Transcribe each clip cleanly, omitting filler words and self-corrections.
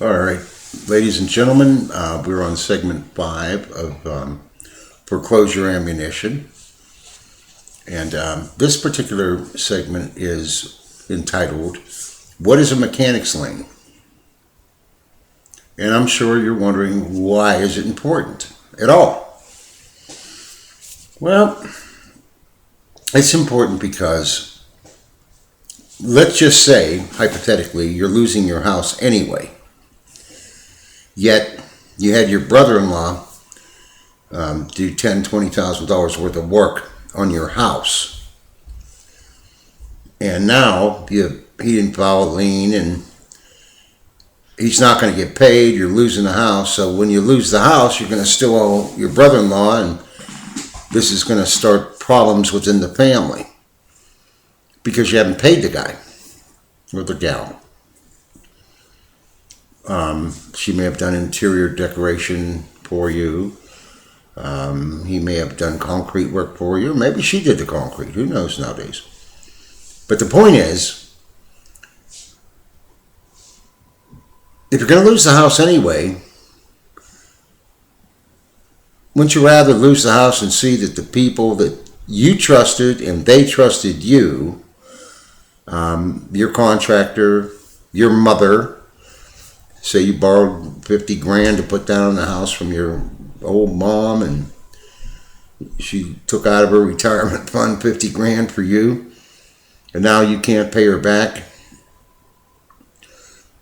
All right, ladies and gentlemen, we're on segment 5 of Foreclosure Ammunition. And this particular segment is entitled, What is a Mechanics Lien? And I'm sure you're wondering, why is it important at all? Well, it's important because, let's just say, hypothetically, you're losing your house anyway. Yet, you had your brother-in-law do $10,000, $20,000 worth of work on your house. And now, he didn't file a lien, and he's not going to get paid. You're losing the house. So when you lose the house, you're going to still owe your brother-in-law, and this is going to start problems within the family because you haven't paid the guy or the gal. She may have done interior decoration for you. He may have done concrete work for you. Maybe she did the concrete. Who knows nowadays? But the point is, if you're going to lose the house anyway, wouldn't you rather lose the house and see that the people that you trusted and they trusted you, your contractor, your mother, say you borrowed $50,000 to put down on the house from your old mom, and she took out of her retirement fund $50,000 for you, and now you can't pay her back?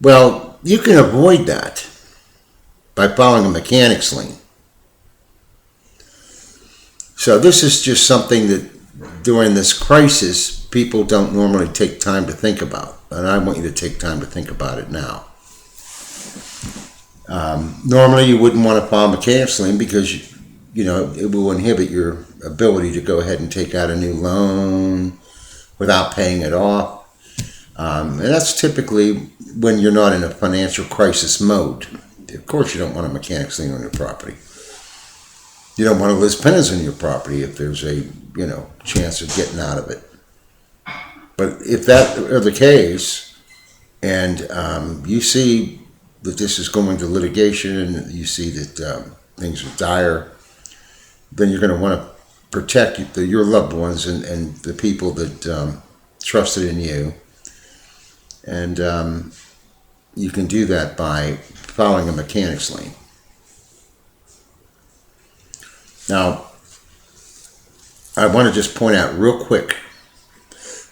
Well, you can avoid that by filing a mechanics lien. So this is just something that during this crisis people don't normally take time to think about, and I want you to take time to think about it now. Normally you wouldn't want to file a mechanics lien because it will inhibit your ability to go ahead and take out a new loan without paying it off. And that's typically when you're not in a financial crisis mode. Of course you don't want a mechanics lien on your property. You don't want to list penance on your property if there's a chance of getting out of it. But if that are the case, and you see that this is going to litigation, and you see that things are dire, then you're going to want to protect your loved ones and the people that trusted in you. And you can do that by filing a mechanics lien. Now, I want to just point out real quick,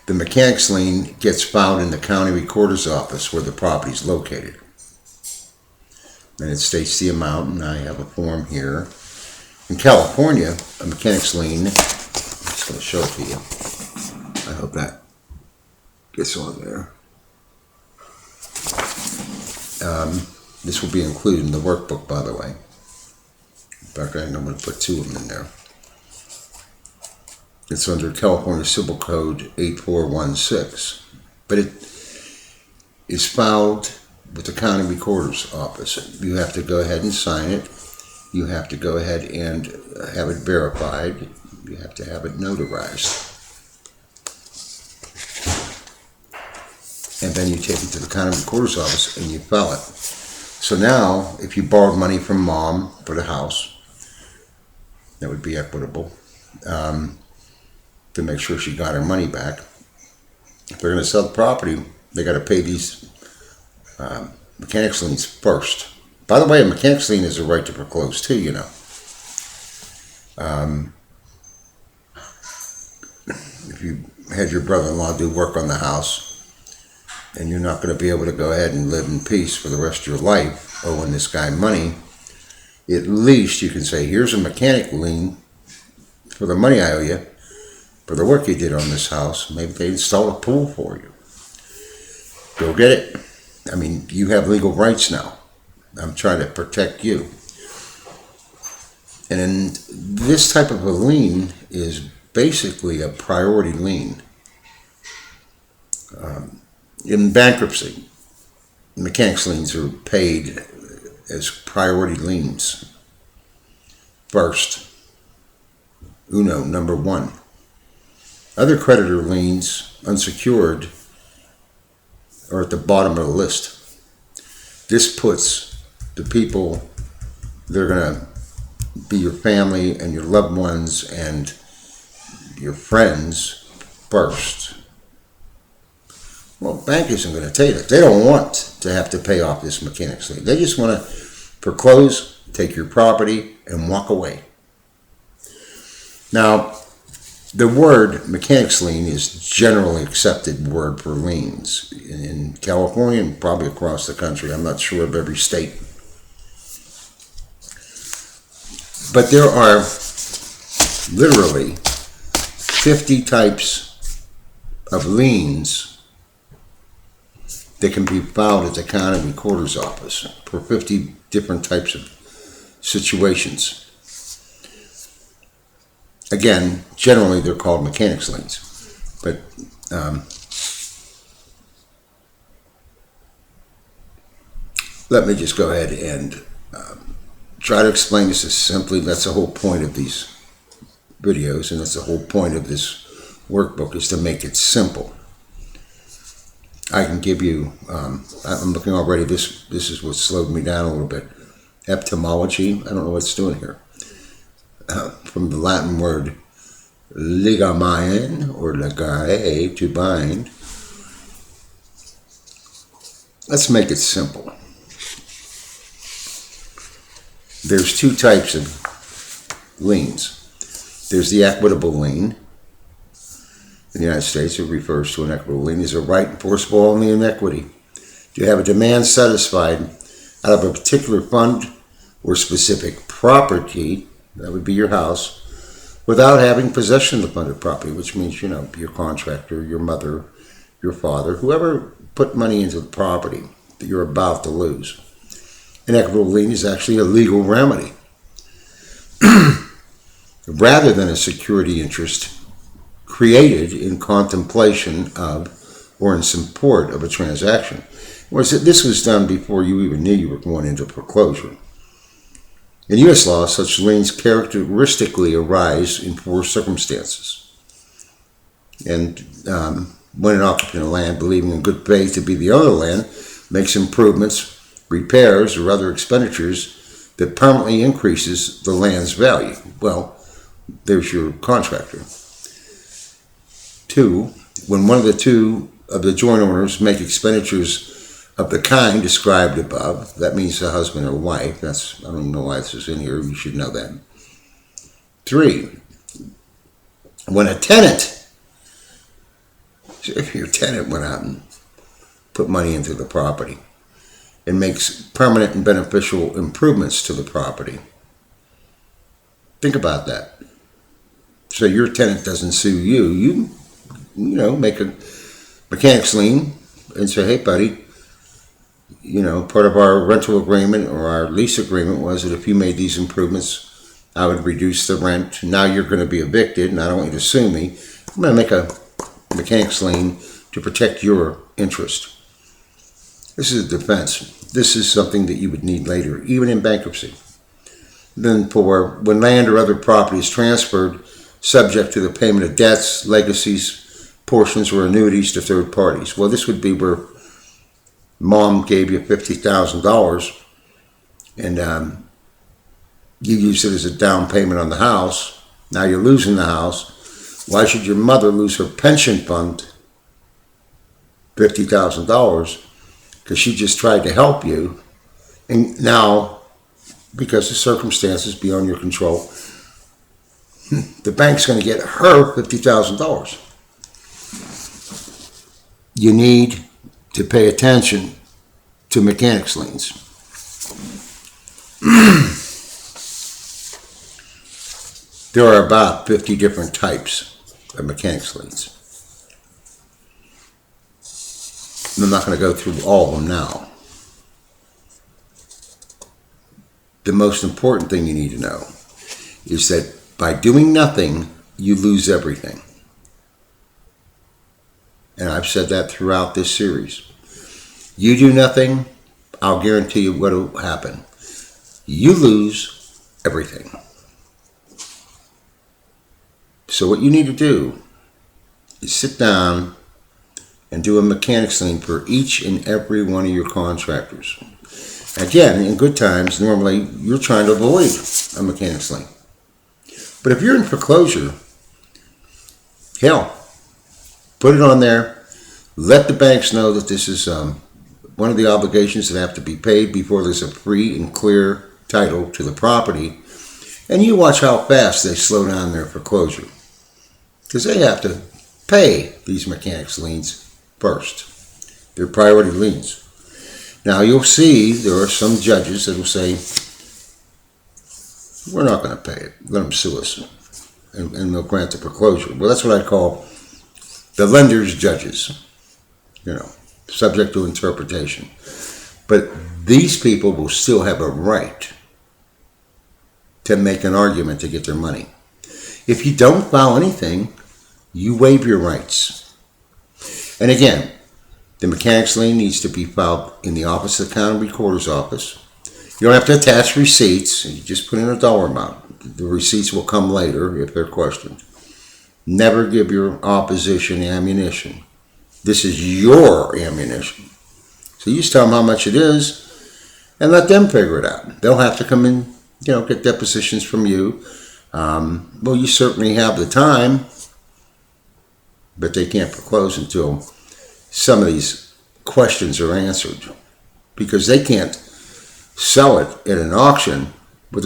the mechanics lien gets filed in the county recorder's office where the property is located. And it states the amount, and I have a form here. In California, a mechanics lien, I'm just going to show it to you. I hope that gets on there. This will be included in the workbook, by the way. In fact, I'm going to put 2 of them in there. It's under California Civil Code 8416. But it is filed with the county recorder's office. You have to go ahead and sign it. You have to go ahead and have it verified. You have to have it notarized. And then you take it to the county recorder's office and you file it. So now, if you borrowed money from mom for the house, that would be equitable, to make sure she got her money back. If they're going to sell the property, they got to pay these mechanics liens first. By the way, a mechanics lien is a right to foreclose too, If you had your brother-in-law do work on the house, and you're not going to be able to go ahead and live in peace for the rest of your life owing this guy money, at least you can say, here's a mechanic lien for the money I owe you for the work you did on this house. Maybe they installed a pool for you. Go get it. I mean, you have legal rights now. I'm trying to protect you. And this type of a lien is basically a priority lien. In bankruptcy, mechanics liens are paid as priority liens first. Number 1. Other creditor liens, unsecured, are at the bottom of the list. this puts the people that are going to be your family and your loved ones and your friends first. Well, bank isn't going to tell you that. They don't want to have to pay off this mechanics lien. They just want to foreclose, take your property, and walk away. Now, the word mechanics lien is generally accepted word for liens in California and probably across the country. I'm not sure of every state. But there are literally 50 types of liens that can be filed at the county recorder's office for 50 different types of situations. Again, generally they're called mechanics liens, but let me just go ahead and try to explain this as simply. That's the whole point of these videos, and that's the whole point of this workbook, is to make it simple. I can give you, I'm looking already, this is what slowed me down a little bit. Etymology, I don't know what it's doing here. From the Latin word ligamine or ligare, to bind. Let's make it simple. There's two types of liens. There's the equitable lien. In the United States, it refers to an equitable lien as a right enforceable only in equity. To have a demand satisfied out of a particular fund or specific property, that would be your house, without having possession of the funded property, which means, your contractor, your mother, your father, whoever put money into the property that you're about to lose. An equitable lien is actually a legal remedy rather than a security interest created in contemplation of or in support of a transaction. Whereas this was done before you even knew you were going into foreclosure. In U.S. law, such liens characteristically arise in four circumstances. And when an occupant of land, believing in good faith to be the owner of the land, makes improvements, repairs, or other expenditures that permanently increases the land's value. Well, there's your contractor. 2, when one of the two of the joint owners make expenditures of the kind described above, that means the husband or wife. I don't know why this is in here, you should know that. 3, when a tenant, so if your tenant went out and put money into the property and makes permanent and beneficial improvements to the property. Think about that. So your tenant doesn't sue you. You make a mechanics lien and say, hey buddy, part of our rental agreement or our lease agreement was that if you made these improvements, I would reduce the rent. Now you're going to be evicted and I don't want you to sue me. I'm going to make a mechanics lien to protect your interest. This is a defense. This is something that you would need later, even in bankruptcy. Then 4, when land or other property is transferred, subject to the payment of debts, legacies, portions, or annuities to third parties. Well, this would be where mom gave you $50,000 and you used it as a down payment on the house. Now you're losing the house. Why should your mother lose her pension fund $50,000? Because she just tried to help you, and now, because of circumstances beyond your control, the bank's going to get her $50,000. You need to pay attention to mechanics liens. There are about 50 different types of mechanics liens. I'm not going to go through all of them now. The most important thing you need to know is that by doing nothing, you lose everything. And I've said that throughout this series. You do nothing, I'll guarantee you what will happen. You lose everything. So what you need to do is sit down and do a mechanics lien for each and every one of your contractors. Again, in good times, normally you're trying to avoid a mechanics lien. But if you're in foreclosure, hell, put it on there. Let the banks know that this is one of the obligations that have to be paid before there's a free and clear title to the property. And you watch how fast they slow down their foreclosure, because they have to pay these mechanics liens first. They're priority liens. Now you'll see there are some judges that will say, we're not going to pay it. Let them sue us. And they'll grant the foreclosure. Well, that's what I call the lender's judges. Subject to interpretation. But these people will still have a right to make an argument to get their money. If you don't file anything, you waive your rights. And again, the mechanics lien needs to be filed in the office of the county recorder's office. You don't have to attach receipts. You just put in a dollar amount. The receipts will come later if they're questioned. Never give your opposition ammunition. This is your ammunition. So you just tell them how much it is and let them figure it out. They'll have to come in, get depositions from you. Well, you certainly have the time, but they can't foreclose until some of these questions are answered, because they can't sell it at an auction with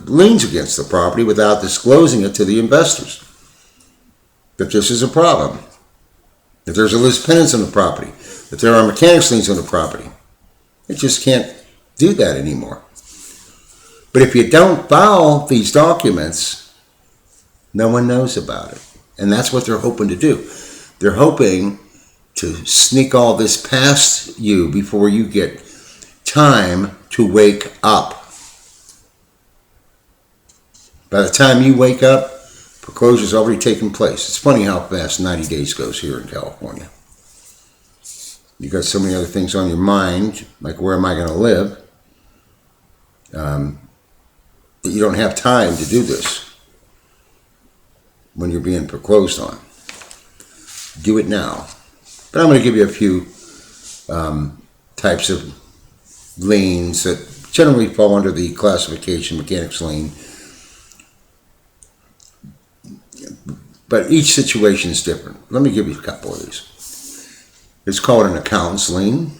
liens against the property without disclosing it to the investors that this is a problem, that there's a lis pendens on the property, that there are mechanics liens on the property. It just can't do that anymore. But if you don't file these documents, no one knows about it. And that's what they're hoping to do. They're hoping to sneak all this past you before you get time to wake up. By the time you wake up, foreclosure's already taken place. It's funny how fast 90 days goes here in California. You got so many other things on your mind, like where am I going to live, that you don't have time to do this when you're being foreclosed on. Do it now. But I'm going to give you a few types of liens that generally fall under the classification mechanics lien. But each situation is different. Let me give you a couple of these. It's called an accountant's lien,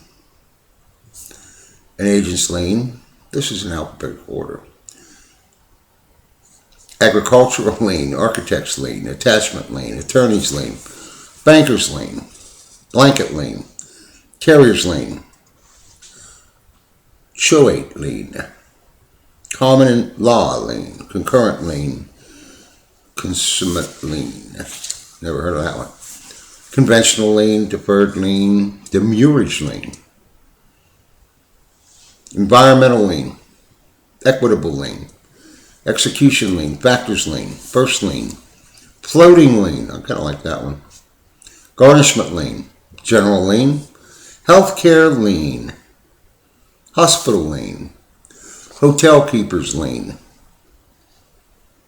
an agent's lien. This is in alphabetical order. Agricultural lien, architect's lien, attachment lien, attorney's lien, banker's lien, blanket lien, carrier's lien, choate lien, common law lien, concurrent lien, consummate lien. Never heard of that one. Conventional lien, deferred lien, demurrage lien, environmental lien, equitable lien, execution lien, factors lien, first lien, floating lien, I kind of like that one, garnishment lien, general lien, healthcare lien, hospital lien, hotel keepers lien,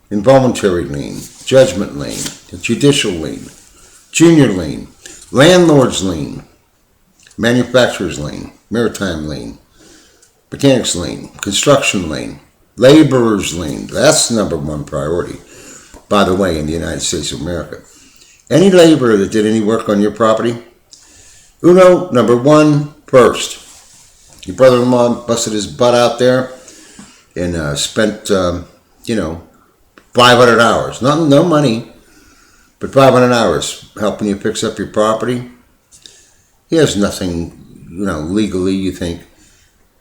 involuntary lien, judgment lien, judicial lien, junior lien, landlord's lien, manufacturer's lien, maritime lien, mechanics lien, construction lien, laborer's lien. That's the #1 priority, by the way, in the United States of America. Any laborer that did any work on your property, #1 first. Your brother-in-law busted his butt out there and spent, 500 hours. No money, but 500 hours helping you fix up your property. He has nothing, legally, you think,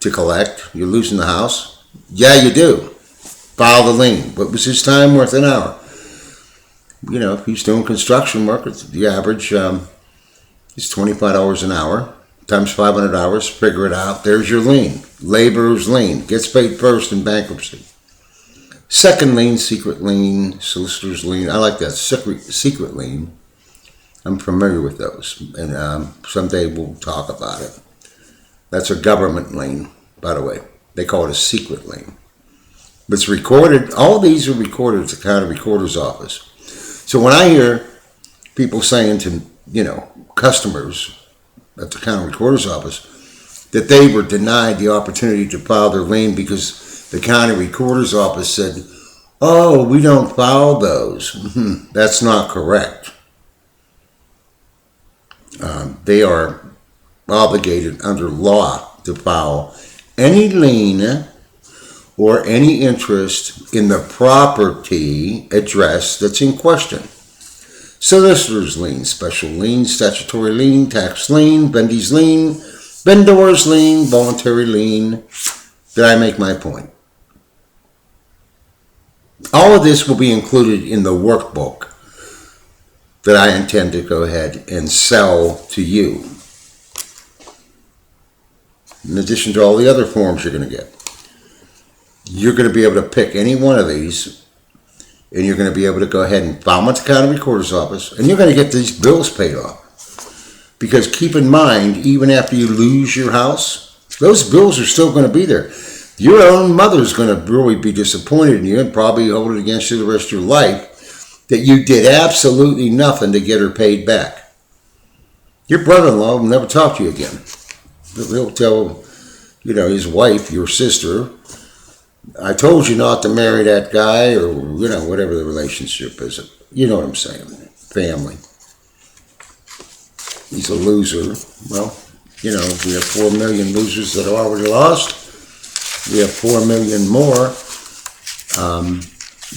to collect. You're losing the house. Yeah, you do. File the lien. What was his time worth an hour? If he's doing construction work, the average is $25 an hour times 500 hours. Figure it out. There's your lien. Laborer's lien. Gets paid first in bankruptcy. Second lien, secret lien, solicitor's lien. I like that. Secret lien. I'm familiar with those. And someday we'll talk about it. That's a government lien, by the way. They call it a secret lien. But it's recorded. All these are recorded at the county recorder's office. So when I hear people saying to customers at the county recorder's office, that they were denied the opportunity to file their lien because the county recorder's office said, "Oh, we don't file those." That's not correct. They are obligated under law to file any lien or any interest in the property address that's in question. Solicitor's lien, special lien, statutory lien, tax lien, vendor's lien, vendor's lien, voluntary lien. Did I make my point? All of this will be included in the workbook that I intend to go ahead and sell to you, in addition to all the other forms you're going to get. You're going to be able to pick any one of these, and you're going to be able to go ahead and file them at the county recorder's office, and you're going to get these bills paid off. Because keep in mind, even after you lose your house, those bills are still going to be there. Your own mother's going to really be disappointed in you and probably hold it against you the rest of your life that you did absolutely nothing to get her paid back. Your brother-in-law will never talk to you again. He'll tell, his wife, your sister, "I told you not to marry that guy," or, whatever the relationship is. You know what I'm saying. Family. He's a loser. Well, we have 4 million losers that are already lost. We have 4 million more.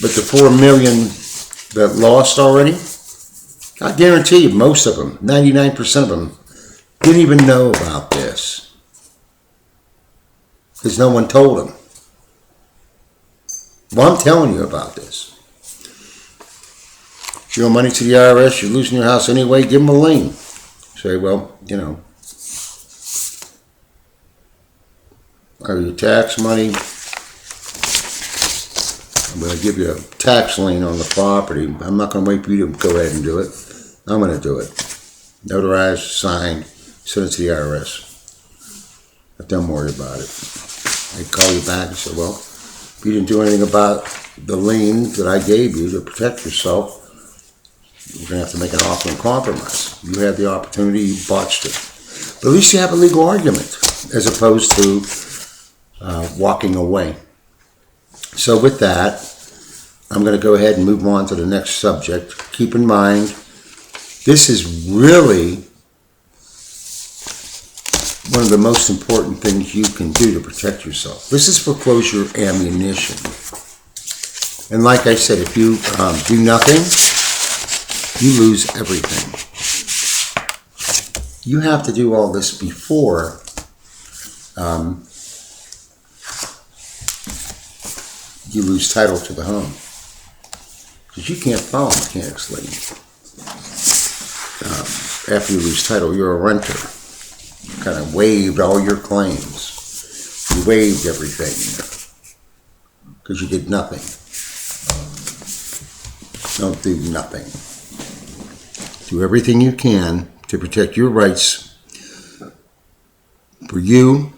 But the 4 million that lost already, I guarantee you most of them, 99% of them, didn't even know about this. Because no one told them. Well, I'm telling you about this. If you owe money to the IRS, you're losing your house anyway, give them a lien. Say, well, are your tax money? I'm going to give you a tax lien on the property. I'm not going to wait for you to go ahead and do it. I'm going to do it. Notarized, signed, send it to the IRS. But don't worry about it. They call you back and say, well, if you didn't do anything about the lien that I gave you to protect yourself, you're going to have to make an offer and compromise. You had the opportunity, you botched it. But at least you have a legal argument as opposed to walking away. So with that, I'm going to go ahead and move on to the next subject. Keep in mind, this is really one of the most important things you can do to protect yourself. This is foreclosure ammunition. And like I said, if you do nothing, you lose everything. You have to do all this before you lose title to the home. Because you can't file a mechanics lien. After you lose title, you're a renter. You kind of waived all your claims. You waived everything. Because you did nothing. Don't do nothing. Do everything you can to protect your rights for you,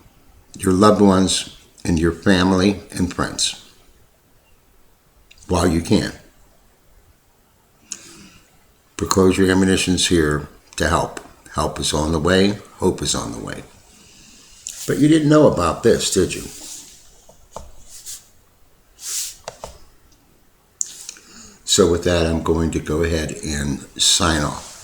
your loved ones, and your family and friends. While you can. Foreclosure Ammunition's here to help. Help is on the way. Hope is on the way. But you didn't know about this, did you? So with that, I'm going to go ahead and sign off.